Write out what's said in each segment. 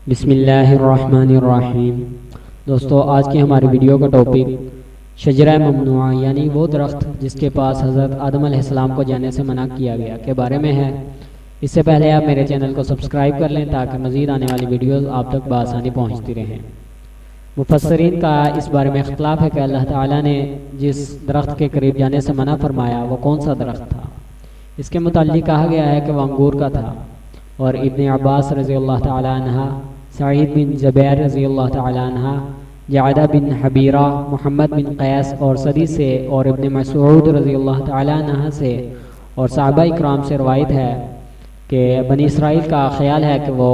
بسم اللہ الرحمن الرحیم۔ دوستو، آج کی ہماری ویڈیو کا ٹاپک شجرہ ممنوعہ یعنی وہ درخت جس کے پاس حضرت آدم علیہ السلام کو جانے سے منع کیا گیا کے بارے میں ہے۔ اس سے پہلے آپ میرے چینل کو سبسکرائب کر لیں تاکہ مزید آنے والی ویڈیوز آپ تک بآسانی پہنچتی رہیں۔ مفسرین کا اس بارے میں اختلاف ہے کہ اللہ تعالیٰ نے جس درخت کے قریب جانے سے منع فرمایا وہ کون سا درخت تھا۔ اس کے متعلق کہا گیا ہے کہ وہ انگور کا تھا، اور ابن عباس رضی اللہ تعالیٰ عنہ، سعید بن جبیر رضی اللہ تعالیٰ عنہ، جعدہ بن حبیرہ، محمد بن قیس اور صدی سے، اور ابن مسعود رضی اللہ تعالیٰ عنہ سے اور صحابہ اکرام سے روایت ہے کہ بنی اسرائیل کا خیال ہے کہ وہ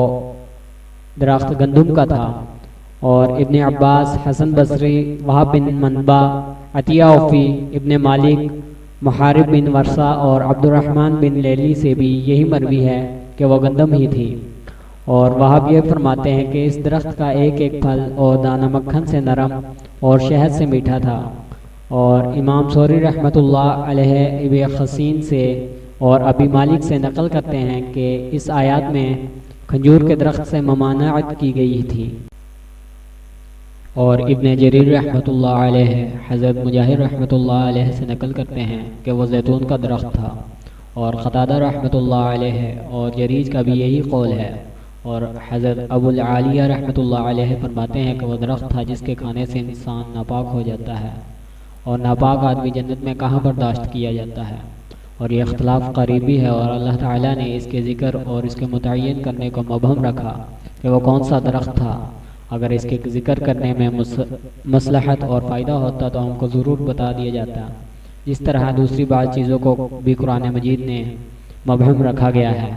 درخت گندم کا تھا، اور ابن عباس، حسن بصری، وہب بن منبع، عطیہ اوفی، ابن مالک، محارب بن ورثہ اور عبد الرحمن بن لیلی سے بھی یہی مروی ہے کہ وہ گندم ہی تھی۔ اور وہاب یہ فرماتے ہیں کہ اس درخت کا ایک ایک پھل اور دانہ مکھن سے نرم اور شہد سے میٹھا تھا۔ اور امام سوری رحمۃ اللہ علیہ ابن خسین سے اور ابی مالک سے نقل کرتے ہیں کہ اس آیات میں کھجور کے درخت سے ممانعت کی گئی تھی۔ اور ابن جریر رحمۃ اللہ علیہ حضرت مجاہد رحمۃ اللہ علیہ سے نقل کرتے ہیں کہ وہ زیتون کا درخت تھا، اور قتادہ رحمۃ اللہ علیہ اور جریج کا بھی یہی قول ہے۔ اور حضرت ابو العالیہ رحمۃ اللہ علیہ فرماتے ہیں کہ وہ درخت تھا جس کے کھانے سے انسان ناپاک ہو جاتا ہے، اور ناپاک آدمی جنت میں کہاں برداشت کیا جاتا ہے۔ اور یہ اختلاف قریبی ہے، اور اللہ تعالیٰ نے اس کے ذکر اور اس کے متعین کرنے کو مبہم رکھا کہ وہ کون سا درخت تھا۔ اگر اس کے ذکر کرنے میں مصلحت اور فائدہ ہوتا تو ہم کو ضرور بتا دیا جاتا، جس طرح دوسری بعض چیزوں کو بھی قرآن مجید نے مبہم رکھا گیا ہے۔